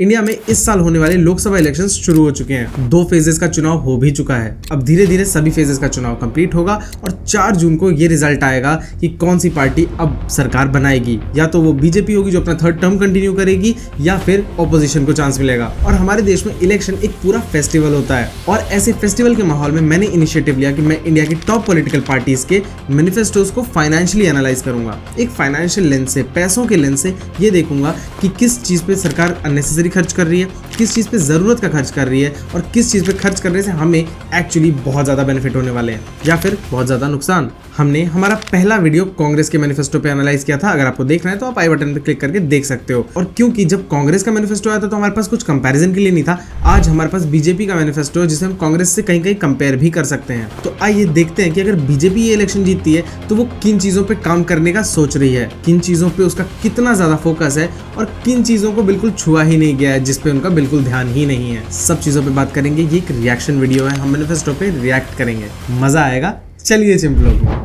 India में इस साल होने वाले लोकसभा इलेक्शंस शुरू हो चुके हैं। 2 फेजेस का चुनाव हो भी चुका है। अब धीरे धीरे सभी फेजेस का चुनाव कंप्लीट होगा और 4 जून को ये रिजल्ट आएगा कि कौन सी पार्टी अब सरकार बनाएगी। या तो वो बीजेपी होगी जो अपना 3rd टर्म कंटिन्यू करेगी, या फिर ऑपोजिशन को चांस मिलेगा। और हमारे देश में इलेक्शन एक पूरा फेस्टिवल होता है और ऐसे फेस्टिवल के माहौल में मैंने इनिशिएटिव लिया कि मैं इंडिया की टॉप पॉलिटिकल पार्टीज के मैनिफेस्टोज को फाइनेंशियली एनालाइज करूंगा। एक फाइनेंशियल लेंस से, पैसों के लेंस से ये देखूंगा कि किस चीज पे सरकार अननेसेसरी खर्च कर रही है, किस चीज पे जरूरत का खर्च कर रही है और किस चीज पे खर्च करने से हमें एक्चुअली बहुत ज्यादा बेनिफिट होने वाले हैं या फिर बहुत ज्यादा नुकसान। हमने हमारा पहला वीडियो कांग्रेस के मैनिफेस्टो पे एनालाइज किया था। अगर आपको देखना है तो आप आई बटन पे क्लिक करके देख सकते हो। और क्योंकि जब कांग्रेस का मैनिफेस्टो आया था तो हमारे पास कुछ कंपैरिजन के लिए नहीं था, आज हमारे पास बीजेपी का मैनिफेस्टो है जिसे हम कांग्रेस से कहीं कहीं कंपेयर भी कर सकते हैं। तो आइए देखते हैं कि अगर बीजेपी ये इलेक्शन जीतती है तो वो किन चीजों पे काम करने का सोच रही है, किन चीजों पे उसका कितना ज्यादा फोकस है और किन चीजों को बिल्कुल छुआ ही नहीं गया है, जिसपे उनका बिल्कुल ध्यान ही नहीं है। सब चीजों पे बात करेंगे। ये एक रिएक्शन वीडियो है, हम मैनिफेस्टो पे रिएक्ट करेंगे, मजा आएगा। चलिए चिंपलों को।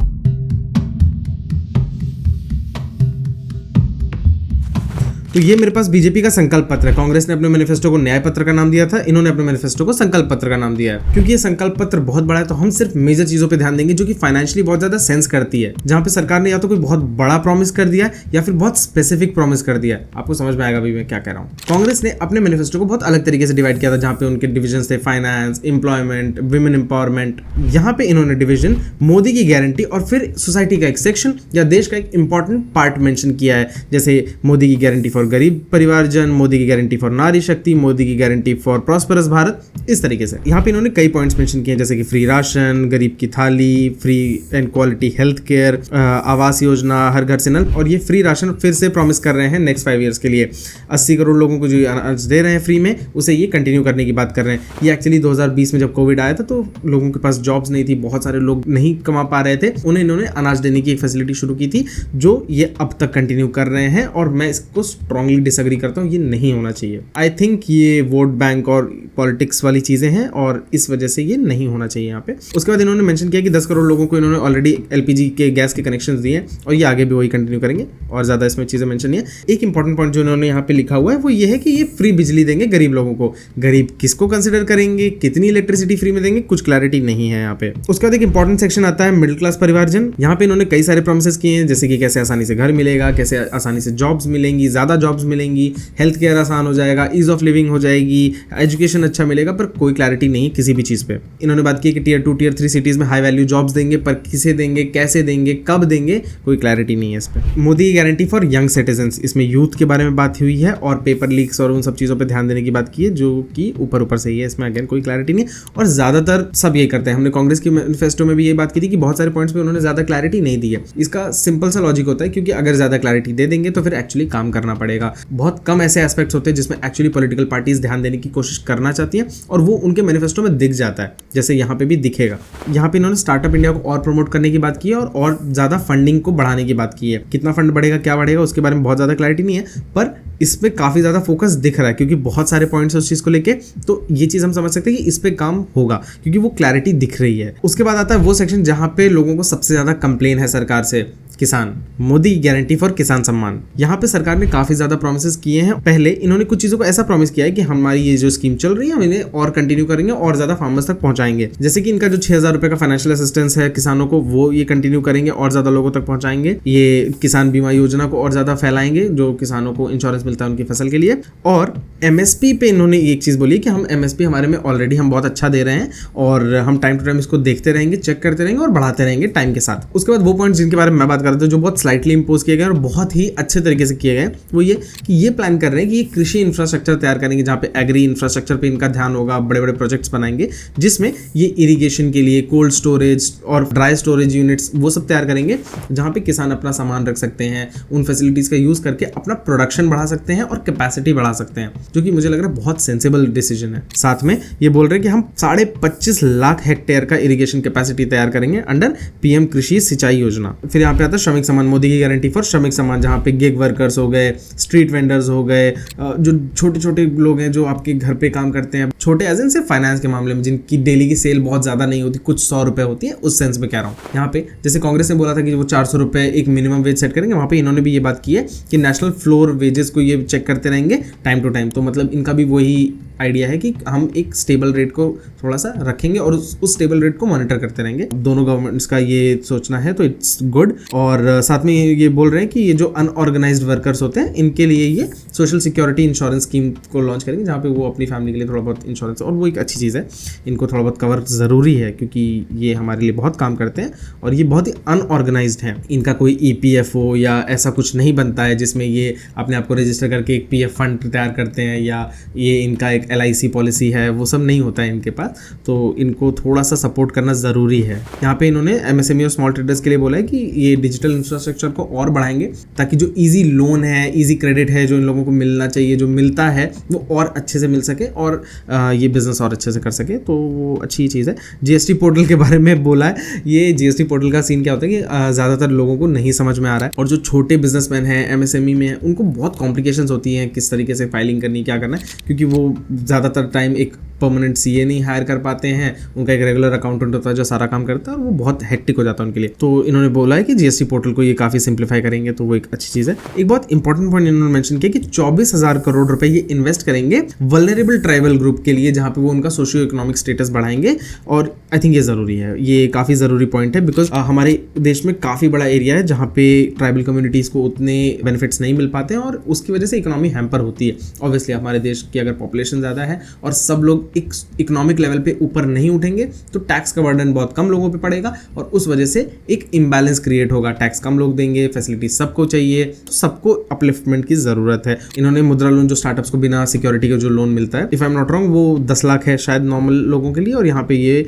तो ये मेरे पास बीजेपी का संकल्प पत्र है। कांग्रेस ने अपने मैनिफेस्टो को न्याय पत्र का नाम दिया था, इन्होंने अपने मैनिफेस्टो को संकल्प पत्र का नाम दिया है। क्योंकि ये संकल्प पत्र बहुत बड़ा है तो हम सिर्फ मेजर चीजों पे ध्यान देंगे जो कि फाइनेंशियली बहुत ज्यादा सेंस करती है, जहां पे सरकार ने या तो कोई बहुत बड़ा प्रॉमिस कर दिया या फिर बहुत स्पेसिफिक प्रॉमिस कर दिया। आपको समझ में आएगा अभी मैं क्या कह रहा हूँ। कांग्रेस ने अपने मैनिफेस्टो को बहुत अलग तरीके से डिवाइड किया था, जहां पे उनके डिविजन थे फाइनेंस, एम्प्लॉयमेंट, वुमेन एम्पावरमेंट। यहाँ पे इन्होंने डिविजन मोदी की गारंटी और फिर सोसाइटी का एक सेक्शन या देश का एक इंपॉर्टेंट पार्ट मेंशन किया है, जैसे मोदी की गारंटी फॉर गरीब परिवार जन, मोदी की गारंटी फॉर नारी शक्ति, मोदी की गारंटी फॉर प्रॉस्परस भारत। इस तरीके से यहाँ पे इन्होंने कई पॉइंट्स मेंशन किए हैं, जैसे कि फ्री राशन, गरीब की थाली, free and quality health care, Awas Yojana, हर घर से नल। और ये फ्री राशन फिर से प्रॉमिस कर रहे हैं नेक्स्ट 5 ईयर्स के लिए। 80 करोड़ लोगों को जो अनाज दे रहे हैं फ्री में, उसे ये कंटिन्यू करने की बात कर रहे हैं। ये एक्चुअली 2020 में जब कोविड आया था तो लोगों के पास जॉब्स नहीं थी, बहुत सारे लोग नहीं कमा पा रहे थे, उन्हें इन्होंने अनाज देने की एक फैसिलिटी शुरू की थी जो ये अब तक कंटिन्यू कर रहे हैं। और मैं इसको स्ट्रांगली डिसएग्री करता हूँ, ये नहीं होना चाहिए। आई थिंक ये वोट बैंक और पॉलिटिक्स वाली चीजें हैं और इस वजह से ये नहीं होना चाहिए यहाँ पे। उसके बाद इन्होंने मेंशन किया कि 10 करोड़ लोगों को इन्होंने ऑलरेडी एलपीजी के गैस के कनेक्शंस दिए हैं और ये आगे भी वही कंटिन्यू करेंगे और ज्यादा इसमें चीजें मेंशन नहीं है। एक इंपॉर्टेंट पॉइंट जो इन्होंने यहाँ पे लिखा हुआ है वो ये है कि ये फ्री बिजली देंगे गरीब लोगों को। गरीब किसको कंसिडर करेंगे, कितनी इलेक्ट्रिसिटी फ्री में देंगे, कुछ क्लैरिटी नहीं है यहाँ पे। उसके बाद एक इंपॉर्टेंट सेक्शन आता है मिडिल क्लास परिवारजन। यहाँ पे इन्होंने कई सारे प्रोमिस किए हैं, जैसे कि कैसे आसानी से घर मिलेगा, कैसे आसानी से जॉब्स मिलेंगी, ज्यादा जॉब्स मिलेंगी, हेल्थ केयर आसान हो जाएगा, ईज ऑफ लिविंग हो जाएगी, एजुकेशन अच्छा मिलेगा, पर कोई क्लैरिटी नहीं किसी भी चीज पे। इन्होंने बात की कि टियर 2 टियर 3 सिटीज में हाई वैल्यू जॉब्स देंगे, पर किसे देंगे, कैसे देंगे, कब देंगे, कोई क्लैरिटी नहीं है इस पे। मोदी की गारंटी फॉर यंग सिटीजंस, इसमें यूथ के बारे में बात हुई है और पेपर लीक्स और उन सब चीजों पे ध्यान देने की बात की है जो कि ऊपर ऊपर से ही है, इसमें अगेन कोई क्लैरिटी नहीं है और ज्यादातर सब ये करते हैं। हमने कांग्रेस के मैनिफेस्टो में भी ये बात की थी कि बहुत सारे पॉइंट्स पे उन्होंने ज्यादा क्लैरिटी नहीं दी है। इसका सिंपल सा लॉजिक होता है, क्योंकि अगर ज्यादा क्लैरिटी दे देंगे तो फिर एक्चुअली काम करना पड़ेगा। बहुत कम ऐसे एस्पेक्ट्स होते हैं जिसमें एक्चुअली पॉलिटिकल पार्टीज ध्यान देने की कोशिश करना चाहती है और वो उनके मैनिफेस्टो में दिख जाता है, जैसे यहाँ पे भी दिखेगा। यहाँ पे इन्होंने स्टार्टअप इंडिया को और प्रमोट करने की बात की है और ज्यादा फंडिंग को बढ़ाने की बात की है। कितना फंड बढ़ेगा, क्या बढ़ेगा, उसके बारे में बहुत ज्यादा क्लैरिटी नहीं है, पर इस पे काफी ज्यादा फोकस दिख रहा है क्योंकि बहुत सारे पॉइंट्स है उस चीज को लेके। तो ये चीज हम समझ सकते हैं कि इस पे काम होगा क्योंकि वो क्लैरिटी दिख रही है। उसके बाद आता है वो सेक्शन जहां पे लोगों को सबसे ज्यादा कंप्लेन है सरकार से, किसान। मोदी गारंटी फॉर किसान सम्मान। यहाँ पे सरकार ने काफी ज्यादा प्रोमिस किए हैं। पहले इन्होंने कुछ चीजों को ऐसा प्रॉमिस किया है कि हमारी ये जो स्कीम चल रही है हम इन्हें और कंटिन्यू करेंगे और ज्यादा फार्मर्स तक पहुंचाएंगे। जैसे कि इनका जो 6,000 रुपए का फाइनेंशियल असिस्टेंस है किसानों को, वो ये कंटिन्यू करेंगे और ज्यादा लोगों तक पहुंचाएंगे। ये किसान बीमा योजना को और ज्यादा फैलाएंगे, जो किसानों को इंश्योरेंस मिलता है उनकी फसल के लिए। और एमएसपी पे इन्होंने एक चीज बोली कि हम एमएसपी हमारे में ऑलरेडी हम बहुत अच्छा दे रहे हैं और हम टाइम टू टाइम इसको देखते रहेंगे, चेक करते रहेंगे और बढ़ाते रहेंगे टाइम के साथ। उसके बाद वो पॉइंट जिनके बारे में मैं बात कर रहा था जो बहुत स्लाइटली इंपोज किए गए और बहुत ही अच्छे तरीके से किए गए, वो ये कि ये प्लान कर रहे हैं कि ये कृषि इंफ्रास्ट्रक्चर तैयार करेंगे जहां पे एग्री इंफ्रास्ट्रक्चर पे इनका ध्यान होगा। बड़े बड़े प्रोजेक्ट्स बनाएंगे जिसमें ये इरिगेशन के लिए कोल्ड स्टोरेज और ड्राई स्टोरेज यूनिट्स वो सब तैयार करेंगे, जहां पे किसान अपना सामान रख सकते हैं, उन फैसिलिटीज का यूज करके अपना प्रोडक्शन बढ़ा सकते हैं और कैपेसिटी बढ़ा सकते हैं, जो कि मुझे लग रहा है बहुत सेंसिबल डिसीजन है। साथ में ये बोल रहे हैं कि हम 25.5 लाख हेक्टेयर का इरिगेशन कैपेसिटी तैयार करेंगे अंडर पीएम कृषि सिंचाई योजना। फिर यहाँ पे आता है श्रमिक सम्मान, मोदी की गारंटी फॉर श्रमिक सम्मान, जहाँ पे गिग वर्कर्स हो गए, स्ट्रीट वेंडर्स हो गए, जो छोटे छोटे लोग हैं जो आपके घर पे काम करते हैं, छोटे एज इन सिर्फ फाइनेंस के मामले में जिनकी डेली की सेल बहुत ज्यादा नहीं होती, कुछ 100 रुपए होती है, उस सेंस में कह रहा हूँ। यहाँ पे जैसे कांग्रेस ने बोला था कि वो 400 रुपए एक मिनिमम वेज सेट करेंगे, वहाँ पे इन्होंने भी ये बात की है कि नेशनल फ्लोर वेजेस को ये चेक करते रहेंगे टाइम टू टाइम। तो मतलब इनका भी वही आइडिया है कि हम एक स्टेबल रेट को थोड़ा सा रखेंगे और उस स्टेबल रेट को मॉनिटर करते रहेंगे। दोनों गवर्नमेंट्स का ये सोचना है, तो इट्स गुड। और साथ में ये बोल रहे हैं कि ये जो अनऑर्गेनाइज्ड वर्कर्स होते हैं इनके लिए ये सोशल सिक्योरिटी इंश्योरेंस स्कीम को लॉन्च करेंगे, जहाँ पे वो अपनी फैमिली के लिए थोड़ा बहुत इंश्योरेंस, और वो एक अच्छी चीज़ है, इनको थोड़ा बहुत कवर ज़रूरी है क्योंकि ये हमारे लिए बहुत काम करते हैं और ये बहुत ही अनऑर्गेनाइज्ड हैं। इनका कोई EPFO या ऐसा कुछ नहीं बनता है जिसमें ये अपने आप को रजिस्टर करके एक PF फंड तैयार करते हैं, या ये इनका एक LIC पॉलिसी है, वो सब नहीं होता है इनके पास। तो इनको थोड़ा सा सपोर्ट करना ज़रूरी है। यहाँ पे इन्होंने MSME और स्मॉल ट्रेडर्स के लिए बोला है कि ये डिजिटल इंफ्रास्ट्रक्चर को और बढ़ाएंगे ताकि जो ईजी लोन है, ईजी क्रेडिट है जो इन लोगों को मिलना चाहिए, जो मिलता है वो और अच्छे से मिल सके और ये बिजनेस और अच्छे से कर सके। तो वो अच्छी चीज़ है। GST पोर्टल के बारे में बोला है। ये GST पोर्टल का सीन क्या होता है कि ज़्यादातर लोगों को नहीं समझ में आ रहा है, और जो छोटे बिजनेसमैन हैं, MSME में हैं, उनको बहुत कॉम्प्लिकेशंस होती हैं किस तरीके से फाइलिंग करनी, क्या करना है, क्योंकि वो ज़्यादातर टाइम एक परमानेंट CA नहीं हायर कर पाते हैं। उनका एक रेगुलर अकाउंटेंट होता है जो सारा काम करता है और वो बहुत हेक्टिक हो जाता है उनके लिए। तो इन्होंने बोला है कि GST पोर्टल को ये काफ़ी सिंप्लीफाई करेंगे, तो वो एक अच्छी चीज़ है। एक बहुत इंपॉर्टेंट पॉइंट इन्होंने मेंशन किया कि 24,000 करोड़ रुपए ये इन्वेस्ट करेंगे वल्नरेबल ट्राइबल ग्रुप के लिए, जहाँ पे वो उनका सोशियो इकोनॉमिक स्टेटस बढ़ाएंगे। और आई थिंक ये ज़रूरी है, ये काफ़ी ज़रूरी पॉइंट है, बिकॉज हमारे देश में काफ़ी बड़ा एरिया है जहाँ पे ट्राइबल कम्युनिटीज़ को उतने बेनिफिट्स नहीं मिल पाते हैं और उसकी वजह से इकोनॉमी हैम्पर होती है। ऑब्वियसली हमारे देश की अगर पॉपुलेशन ज़्यादा है और सब लोग एक इकोनॉमिक लेवल पे ऊपर नहीं उठेंगे तो टैक्स का बर्डन बहुत कम लोगों पे पड़ेगा और उस वजह से एक इम्बैलेंस क्रिएट होगा। टैक्स कम लोग देंगे, फैसिलिटी सबको चाहिए, तो सबको अपलिफ्टमेंट की जरूरत है। इन्होंने मुद्रा लोन जो स्टार्टअप्स को बिना सिक्योरिटी के जो लोन मिलता है, if I am not wrong, वो 10 लाख है शायद नॉर्मल लोगों के लिए, और यहाँ पे ये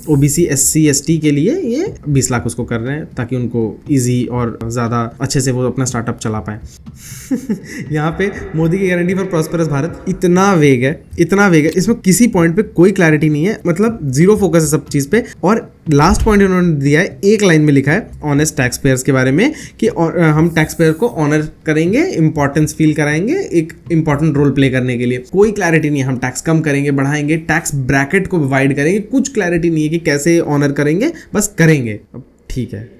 OBC SC ST के लिए ये 20 लाख उसको कर रहे हैं ताकि उनको ईजी और ज़्यादा अच्छे से वो अपना स्टार्टअप चला पाए। यहाँ पे मोदी की गारंटी फॉर प्रॉस्परस भारत इतना वेग है, इसमें किसी पॉइंट पे कोई क्लैरिटी नहीं है, मतलब जीरो फोकस है सब चीज पे। और लास्ट पॉइंट उन्होंने दिया है, एक लाइन में लिखा है ऑनेस्ट टैक्स पेयर्स के बारे में कि हम टैक्स पेयर को ऑनर करेंगे, इंपॉर्टेंस फील कराएंगे एक इंपॉर्टेंट रोल प्ले करने के लिए। कोई क्लैरिटी नहीं है, हम टैक्स कम करेंगे, बढ़ाएंगे, टैक्स ब्रैकेट को डिवाइड करेंगे, कुछ क्लैरिटी नहीं है कि कैसे ऑनर करेंगे, बस करेंगे। अब ठीक है,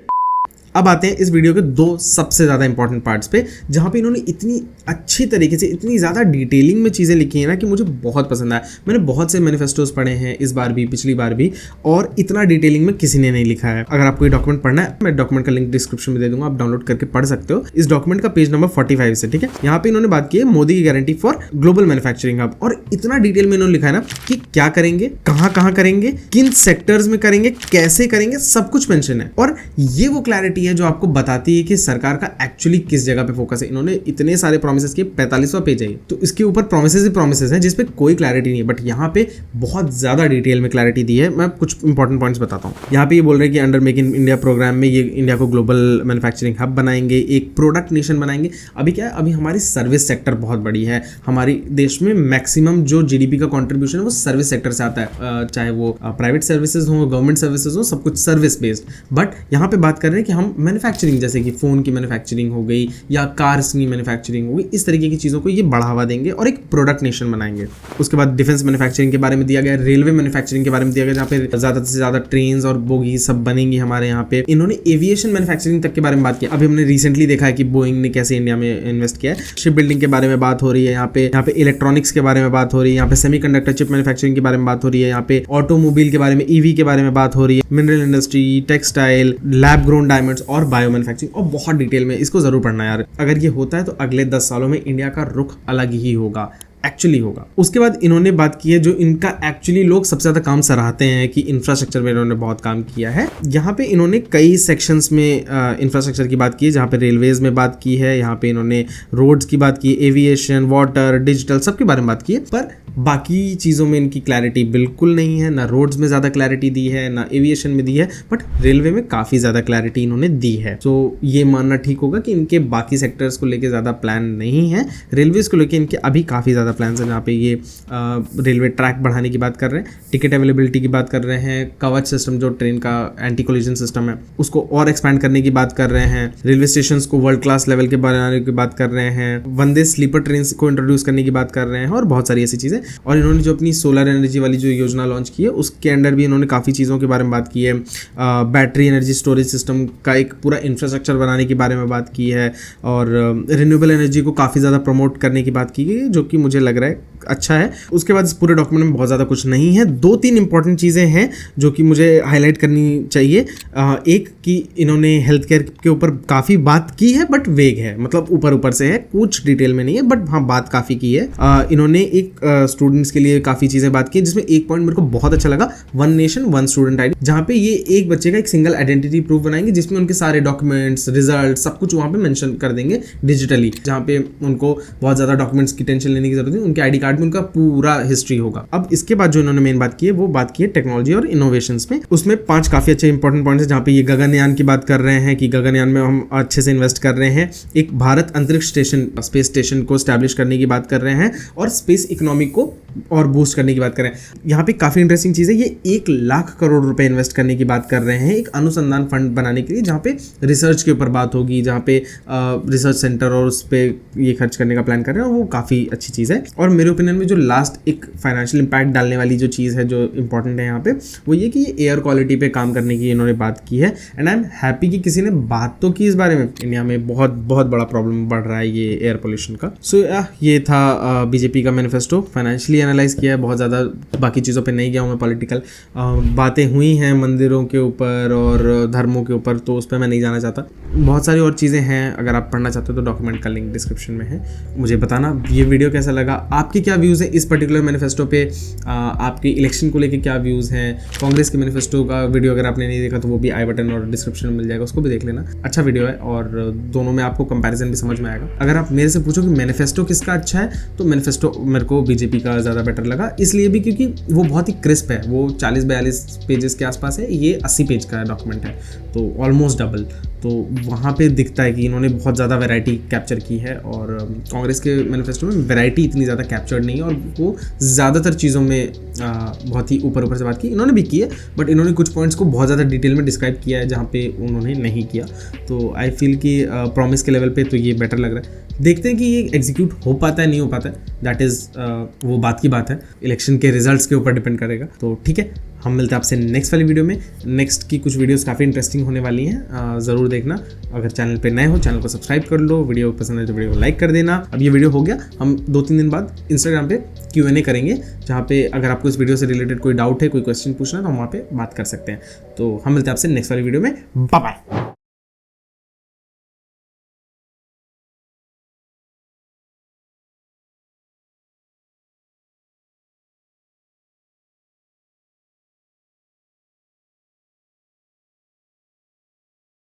अब आते हैं इस वीडियो के 2 सबसे ज़्यादा इंपॉर्टेंट पार्ट्स पे, जहाँ पे इन्होंने इतनी अच्छी तरीके से इतनी ज़्यादा डिटेलिंग में चीज़ें लिखी हैं ना कि मुझे बहुत पसंद आया। मैंने बहुत से मैनिफेस्टोज पढ़े हैं इस बार भी, पिछली बार भी, और इतना डिटेलिंग में किसी ने नहीं लिखा है। अगर आपको ये डॉक्यूमेंट पढ़ना है, मैं डॉक्यूमेंट का लिंक डिस्क्रिप्शन में दे दूंगा, आप डाउनलोड करके पढ़ सकते हो। इस डॉक्यूमेंट का पेज नंबर 45 से, ठीक है। यहाँ पे इन्होंने बात की है मोदी की guarantee for global manufacturing hub, और इतना डिटेल में इन्होंने लिखा है ना कि क्या करेंगे, कहाँ करेंगे, किन सेक्टर्स में करेंगे, कैसे करेंगे, सब कुछ मेंशन है। और ये वो क्लैरिटी है जो आपको बताती है कि सरकार का एक्चुअली किस जगह पे फोकस है। इन्होंने इतने सारे प्रोमिसेस किए, 45वां पेज है, तो इसके ऊपर प्रोमिसेस ही प्रोमिसेस हैं जिसपे कोई क्लैरिटी नहीं है, बट यहाँ पे बहुत ज्यादा डिटेल में क्लैरिटी दी है। मैं कुछ इंपॉर्टेंट पॉइंट्स बताता हूँ। यहाँ पे ये बोल रहे हैं कि under make in India program में ये इंडिया को ग्लोबल मैन्युफैक्चरिंग हब बनाएंगे, एक प्रोडक्ट नेशन बनाएंगे। अभी क्या है, अभी हमारी सर्विस सेक्टर बहुत बड़ी है। हमारे देश में मैक्सिमम जो GDP का कॉन्ट्रीब्यूशन है वो सर्विस सेक्टर से आता है, चाहे वो प्राइवेट सर्विसेज हो, गवर्नमेंट सर्विसेज हो, सब कुछ सर्विस बेस्ड। बट यहाँ पे बात कर रहे हैं कि हम मैन्युफैक्चरिंग, जैसे कि फोन की मैन्युफैक्चरिंग हो गई या कार्स की मैन्युफैक्चरिंग हो गई, इस तरीके की चीज़ों को ये बढ़ावा देंगे और एक प्रोडक्ट नेशन बनाएंगे। उसके बाद डिफेंस मैन्युफैक्चरिंग के बारे में दिया गया, रेलवे मैन्युफैक्चरिंग के बारे में दिया गया, जहाँ पे ज़्यादा से ज़्यादा ट्रेन्स और बोगी सब बनेंगी हमारे यहाँ पे। इन्होंने एविएशन मैन्युफैक्चरिंग तक के बारे में बात किया। अभी हमने रिसेंटली देखा है कि बोइंग ने कैसे इंडिया में इन्वेस्ट किया है। शिप बिल्डिंग के बारे में बात हो रही है, यहाँ पे इलेक्ट्रॉनिक्स के बारे में बात हो रही है, यहाँ पे सेमीकंडक्टर चिप मैन्युफैक्चरिंग के बारे में बात हो रही है, यहाँ पे ऑटोमोबाइल के बारे में, EV के बारे में बात हो रही है, mineral industry, textile, lab grown diamonds और बायो मैन्युफैक्चरिंग, और बहुत डिटेल में। इसको जरूर पढ़ना यार, अगर ये होता है तो अगले 10 सालों में इंडिया का रुख अलग ही होगा, एक्चुअली होगा। उसके बाद इन्होंने बात की है जो इनका एक्चुअली लोग सबसे ज्यादा काम सराहते हैं कि इंफ्रास्ट्रक्चर में इन्होंने बहुत काम किया है। यहाँ पे इन्होंने कई सेक्शंस में इंफ्रास्ट्रक्चर की बात की है, जहाँ पे रेलवेज में बात की है, यहाँ पे इन्होंने रोड्स की बात की, एविएशन, वाटर, डिजिटल, सबके बारे में बात की है। पर बाकी चीज़ों में इनकी क्लैरिटी बिल्कुल नहीं है, ना रोड्स में ज़्यादा क्लैरिटी दी है, ना एविएशन में दी है, बट रेलवे में काफ़ी ज़्यादा क्लैरिटी इन्होंने दी है। तो ये मानना ठीक होगा कि इनके बाकी सेक्टर्स को लेके ज़्यादा प्लान नहीं है, रेलवेज को लेके इनके अभी काफ़ी ज़्यादा प्लान है जहाँ पे ये रेलवे ट्रैक बढ़ाने की बात कर रहे हैं, टिकट अवेलेबिलिटी की बात कर रहे हैं, कवच सिस्टम जो ट्रेन का एंटी कोलिजन सिस्टम है उसको और एक्सपैंड करने की बात कर रहे हैं, रेलवे स्टेशन को वर्ल्ड क्लास लेवल के बनाने की बात कर रहे हैं, वंदे स्लीपर ट्रेन को इंट्रोड्यूस करने की बात कर रहे हैं और बहुत सारी ऐसी चीज़ें। और इन्होंने जो अपनी सोलर एनर्जी वाली जो योजना लॉन्च की है उसके अंडर भी इन्होंने काफ़ी चीज़ों के बारे में बात की है, बैटरी एनर्जी स्टोरेज सिस्टम का एक पूरा इंफ्रास्ट्रक्चर बनाने के बारे में बात की है और रिन्यूएबल एनर्जी को काफ़ी ज़्यादा प्रमोट करने की बात की गई, जो कि मुझे लग रहा है अच्छा है। उसके बाद इस पूरे डॉक्यूमेंट में बहुत ज़्यादा कुछ नहीं है। 2-3 इंपॉर्टेंट चीज़ें हैं जो कि मुझे हाईलाइट करनी चाहिए। एक कि इन्होंने हेल्थ केयर के ऊपर काफ़ी बात की है बट वेग है, मतलब ऊपर ऊपर से है, कुछ डिटेल में नहीं है, बट हाँ बात काफ़ी की है। इन्होंने एक स्टूडेंट्स के लिए काफ़ी चीज़ें बात की है, जिसमें एक पॉइंट मेरे को बहुत अच्छा लगा, 1 नेशन 1 स्टूडेंट आईडी, जहाँ पे ये एक बच्चे का एक सिंगल आइडेंटिटी प्रूफ बनाएंगे जिसमें उनके सारे डॉक्यूमेंट्स, रिजल्ट, सब कुछ वहाँ पे मेंशन कर देंगे डिजिटली, जहाँ पे उनको बहुत ज़्यादा डॉक्यूमेंट्स की टेंशन लेने की जरूरत नहीं, उनके आईडी कार्ड में उनका पूरा हिस्ट्री होगा। अब इसके बाद जो इन्होंने मेन बात की है वो बात की है टेक्नोलॉजी और इनोवेशंस में। उसमें 5 काफ़ी अच्छे इंपॉर्टेंट पॉइंट्स हैं, जहाँ पे ये गगनयान की बात कर रहे हैं कि गगनयान में हम अच्छे से इन्वेस्ट कर रहे हैं, एक भारत अंतरिक्ष स्टेशन, स्पेस स्टेशन को स्टैब्लिश करने की बात कर रहे हैं और स्पेस इकोनॉमी को और बूस्ट करने की बात कर रहे हैं। यहाँ पे काफ़ी इंटरेस्टिंग चीज़ है, ये 1 लाख करोड़ रुपए इन्वेस्ट करने की बात कर रहे हैं एक अनुसंधान फंड बनाने के लिए, जहाँ पे रिसर्च के ऊपर बात होगी, जहाँ पे रिसर्च सेंटर और उस पर ये खर्च करने का प्लान कर रहे हैं और वो काफ़ी अच्छी चीज़ है। और मेरे ओपिनियन में जो लास्ट एक फाइनेंशियल इंपैक्ट डालने वाली जो चीज़ है जो इंपॉर्टेंट है यहाँ पे, वो ये कि ये एयर क्वालिटी पे काम करने की इन्होंने बात की है। एंड आई एम हैप्पी कि किसी ने बात तो की इस बारे में। इंडिया में बहुत बहुत बड़ा प्रॉब्लम बढ़ रहा है ये एयर पोल्यूशन का। सो ये था बीजेपी का मैनिफेस्टो, फाइनेंशियली एनालाइज किया है, बहुत ज़्यादा बाकी चीज़ों पे नहीं गया हूँ मैं। पॉलिटिकल बातें हुई हैं मंदिरों के ऊपर और धर्मों के ऊपर, तो उस पर मैं नहीं जाना चाहता। बहुत सारी और चीज़ें हैं, अगर आप पढ़ना चाहते हो तो डॉक्यूमेंट का लिंक डिस्क्रिप्शन में है। मुझे बताना ये वीडियो कैसा लगा, आपके क्या व्यूज़ हैं इस पर्टिकुलर मैनिफेस्टो पे, आपके इलेक्शन को लेके क्या व्यूज़ हैं। कांग्रेस के मैनिफेस्टो का वीडियो अगर आपने नहीं देखा तो वो भी आई बटन और डिस्क्रिप्शन में मिल जाएगा, उसको भी देख लेना, अच्छा वीडियो है और दोनों में आपको कंपैरिजन भी समझ में आएगा। अगर आप मेरे से पूछो कि मैनिफेस्टो किसका अच्छा है, तो मैनिफेस्टो मेरे को बीजेपी का ज़्यादा बेटर लगा, इसलिए भी क्योंकि वो बहुत ही क्रिस्प है, वो 40-42 पेजेस के आसपास है, ये 80 पेज का डॉक्यूमेंट है, तो ऑलमोस्ट डबल। तो वहाँ पे दिखता है कि इन्होंने बहुत ज़्यादा वैरायटी कैप्चर की है और कांग्रेस के मैनिफेस्टो में वैरायटी इतनी ज़्यादा कैप्चर्ड नहीं है और वो ज़्यादातर चीज़ों में बहुत ही ऊपर ऊपर से बात की इन्होंने भी की है, बट इन्होंने कुछ पॉइंट्स को बहुत ज़्यादा डिटेल में डिस्क्राइब किया है जहाँ पे उन्होंने नहीं किया। तो आई फील कि प्रॉमिस के लेवल पे तो ये बेटर लग रहा है। देखते हैं कि ये एग्जीक्यूट हो पाता है नहीं हो पाता है, दैट इज़ वो बात की बात है, इलेक्शन के रिजल्ट्स के ऊपर डिपेंड करेगा। तो ठीक है, हम मिलते हैं आपसे नेक्स्ट वाली वीडियो में। नेक्स्ट की कुछ वीडियोस काफ़ी इंटरेस्टिंग होने वाली हैं, ज़रूर देखना। अगर चैनल पे नए हो चैनल को सब्सक्राइब कर लो, वीडियो पसंद है तो वीडियो को लाइक कर देना। अब ये वीडियो हो गया, हम 2-3 दिन बाद इंस्टाग्राम पे Q&A करेंगे, जहाँ पे अगर आपको इस वीडियो से रिलेटेड कोई डाउट है, कोई क्वेश्चन पूछना है तो हम वहाँ पे बात कर सकते हैं। तो हम मिलते हैं आपसे नेक्स्ट वाली वीडियो में, बाय बाय।